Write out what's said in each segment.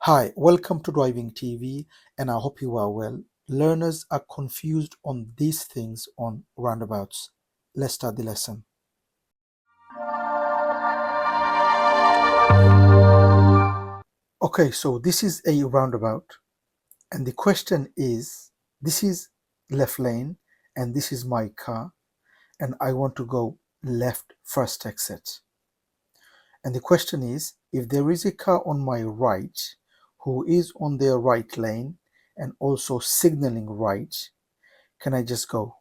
Hi, welcome to Driving TV, and I hope you are well. Learners are confused on these things on roundabouts. Let's start the lesson. Okay, so this is a roundabout, and the question is this is left lane, and this is my car, and I want to go left first exit. And the question is if there is a car on my right who is on their right lane and also signaling right, can I just go?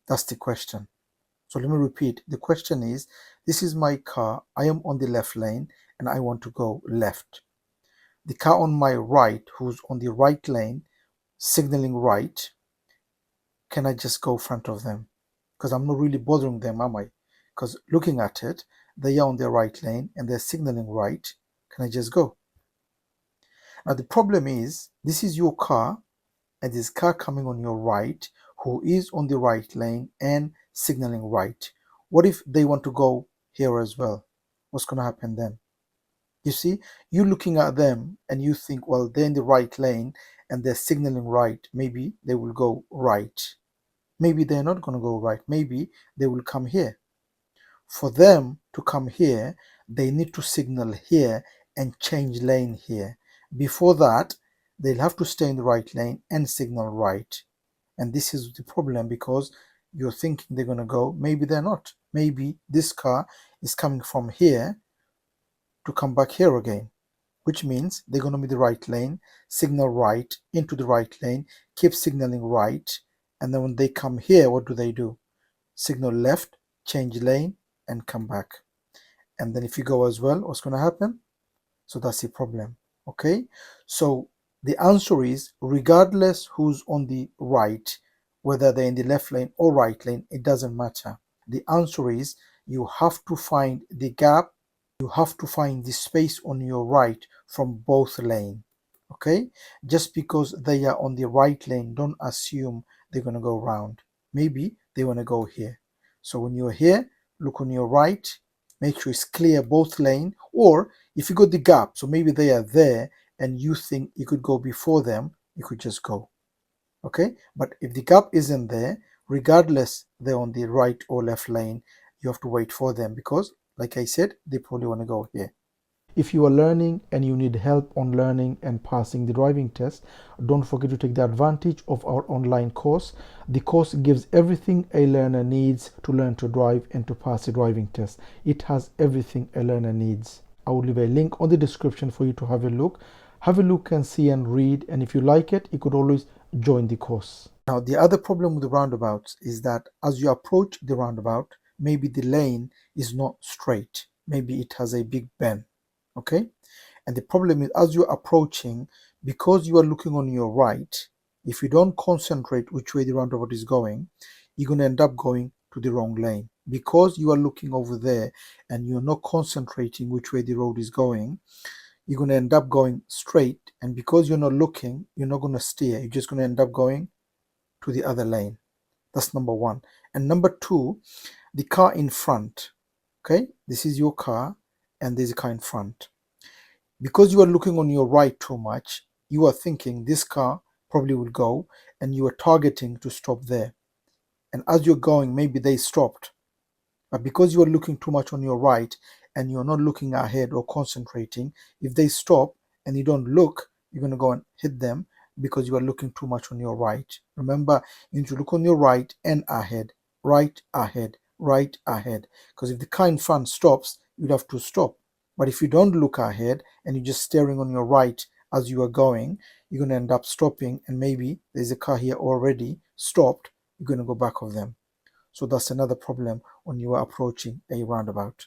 That's the question. So let me repeat. The question is, this is my car. I am on the left lane and I want to go left. The car on my right, who's on the right lane, signaling right, can I just go front of them? Because I'm not really bothering them, am I? Because looking at it, they are on their right lane and they're signaling right. Can I just go? Now the problem is, this is your car and this car coming on your right who is on the right lane and signaling right. What if they want to go here as well? What's going to happen then? You see, you looking at them and you think, well, they're in the right lane and they're signaling right. Maybe they will go right. Maybe they're not going to go right. Maybe they will come here. For them to come here, they need to signal here and change lane here. Before that, they'll have to stay in the right lane and signal right. And this is the problem because you're thinking they're going to go. Maybe they're not. Maybe this car is coming from here to come back here again, which means they're going to be the right lane, signal right into the right lane, keep signaling right. And then when they come here, what do? Signal left, change lane, and come back. And then if you go as well, what's going to happen? So that's the problem. Okay, so the answer is regardless who's on the right, whether they're in the left lane or right lane, it doesn't matter. The answer is you have to find the gap, you have to find the space on your right from both lanes. Okay, just because they are on the right lane, don't assume they're going to go round. Maybe they want to go here. So when you're here, look on your right, make sure it's clear both lane, or if you got the gap, so maybe they are there and you think you could go before them, you could just go. Okay, but if the gap isn't there, regardless they're on the right or left lane, you have to wait for them because, like I said, they probably want to go here. If you are learning and you need help on learning and passing the driving test, don't forget to take the advantage of our online course. The course gives everything a learner needs to learn to drive and to pass the driving test. It has everything a learner needs. I will leave a link on the description for you to have a look. Have a look and see and read, and if you like it, you could always join the course. Now, the other problem with the roundabouts is that as you approach the roundabout, maybe the lane is not straight. Maybe it has a big bend. Okay, and the problem is as you're approaching, because you are looking on your right, if you don't concentrate which way the roundabout is going, you're going to end up going to the wrong lane. Because you are looking over there and you're not concentrating which way the road is going, you're going to end up going straight, and because you're not looking, you're not going to steer, you're just going to end up going to the other lane. That's number one. And number two, the car in front. Okay, this is your car and there's a car in front. Because you are looking on your right too much, you are thinking this car probably will go and you are targeting to stop there. And as you're going, maybe they stopped. But because you are looking too much on your right and you're not looking ahead or concentrating, if they stop and you don't look, you're going to go and hit them because you are looking too much on your right. Remember, you need to look on your right and ahead, right ahead, right ahead. Because if the car in front stops, you'd have to stop. But if you don't look ahead and you're just staring on your right as you are going, you're going to end up stopping, and maybe there's a car here already stopped, you're going to go back of them. So that's another problem when you are approaching a roundabout.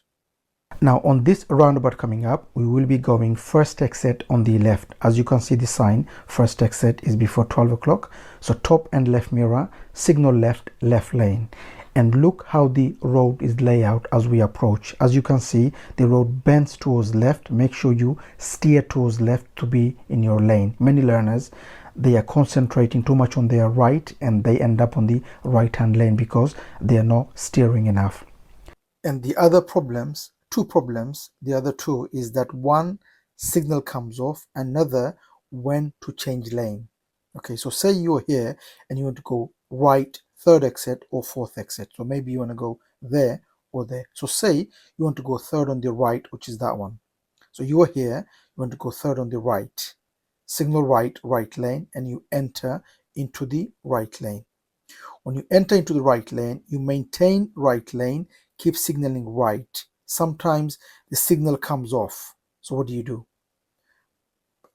Now on this roundabout coming up, we will be going first exit on the left. As you can see the sign, first exit is before 12 o'clock. So top and left mirror, signal left, left lane. And look how the road is laid out as we approach. As you can see, the road bends towards left. Make sure you steer towards left to be in your lane. Many learners, they are concentrating too much on their right and they end up on the right hand lane because they are not steering enough. And the other problems, two problems, the other two is that one, signal comes off, another when to change lane. Okay, so say you're here and you want to go right, third exit or fourth exit. So maybe you want to go there or there. So say you want to go third on the right, which is that one. So you are here, you want to go third on the right. Signal right, right lane, and you enter into the right lane. When you enter into the right lane, you maintain right lane, keep signaling right. Sometimes the signal comes off. So what do?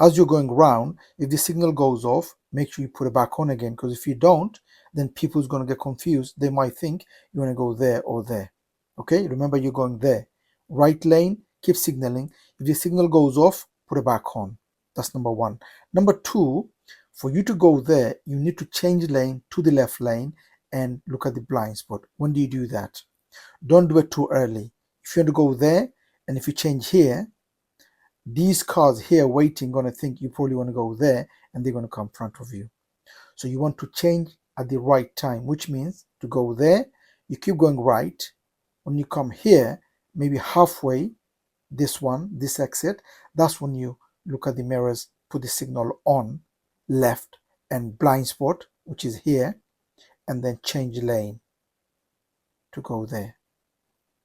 As you're going round, if the signal goes off, make sure you put it back on again, because if you don't, then people's going to get confused. They might think you want to go there or there. Okay, remember you're going there. Right lane, keep signaling. If the signal goes off, put it back on. That's number one. Number two, for you to go there, you need to change lane to the left lane and look at the blind spot. When do you do that? Don't do it too early. If you want to go there, and if you change here, these cars here waiting going to think you probably want to go there, and they're going to come in front of you. So you want to change at the right time, which means to go there, you keep going right. When you come here, maybe halfway, this exit, that's when you look at the mirrors, put the signal on left and blind spot, which is here, and then change lane to go there.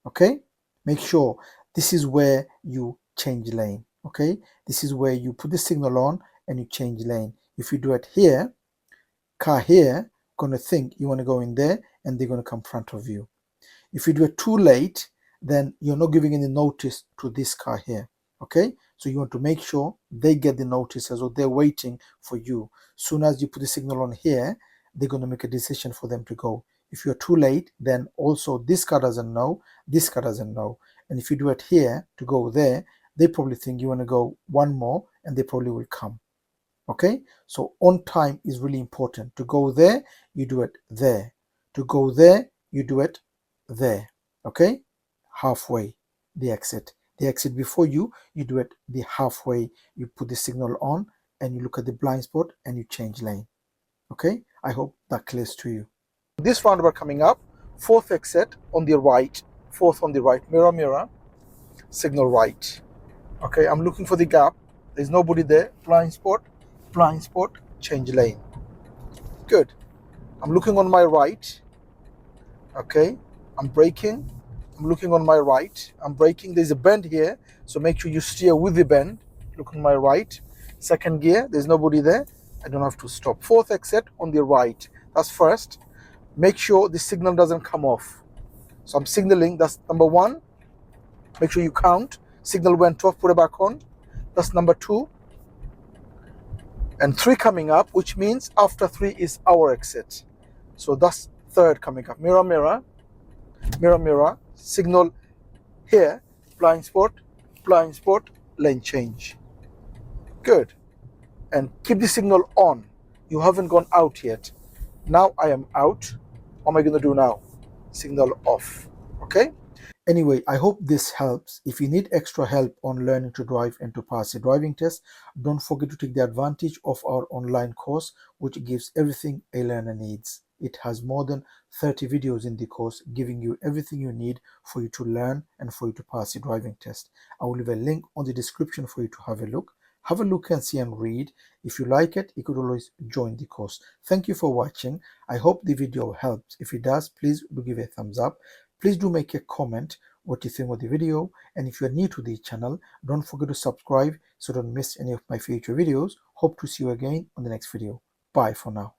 Okay, make sure this is where you change lane. Okay, this is where you put the signal on and you change lane. If you do it here, car here gonna think you want to go in there, and they're gonna come in front of you. If you do it too late, then you're not giving any notice to this car here. Okay, so you want to make sure they get the notice as well. They're waiting for you. Soon as you put the signal on here, they're going to make a decision for them to go. If you're too late, then also this car doesn't know, this car doesn't know. And if you do it here to go there, they probably think you want to go one more, and they probably will come. Okay, so on time is really important. To go there, you do it there. To go there, you do it there. Okay, halfway the exit. The exit before you do it the halfway. You put the signal on and you look at the blind spot and you change lane. Okay, I hope that clears to you. This roundabout coming up, fourth exit on the right, fourth on the right, mirror, mirror, signal right. Okay, I'm looking for the gap. There's nobody there. Blind spot, change lane. Good. I'm looking on my right. Okay, I'm braking. I'm looking on my right. I'm braking. There's a bend here, so make sure you steer with the bend. Look on my right. Second gear, there's nobody there. I don't have to stop. Fourth exit on the right. That's first. Make sure the signal doesn't come off. So I'm signaling. That's number one. Make sure you count. Signal went off, put it back on. That's number two. And three coming up, which means after three is our exit. So that's third coming up. Mirror, mirror, mirror, mirror. Signal here, blind spot, lane change. Good. And keep the signal on. You haven't gone out yet. Now I am out. What am I going to do now? Signal off. Okay? Anyway, I hope this helps. If you need extra help on learning to drive and to pass a driving test, don't forget to take the advantage of our online course, which gives everything a learner needs. It has more than 30 videos in the course, giving you everything you need for you to learn and for you to pass a driving test. I will leave a link on the description for you to have a look. Have a look and see and read. If you like it, you could always join the course. Thank you for watching. I hope the video helps. If it does, please do give a thumbs up. Please do make a comment what you think of the video, and if you are new to the channel, don't forget to subscribe so don't miss any of my future videos. Hope to see you again on the next video. Bye for now.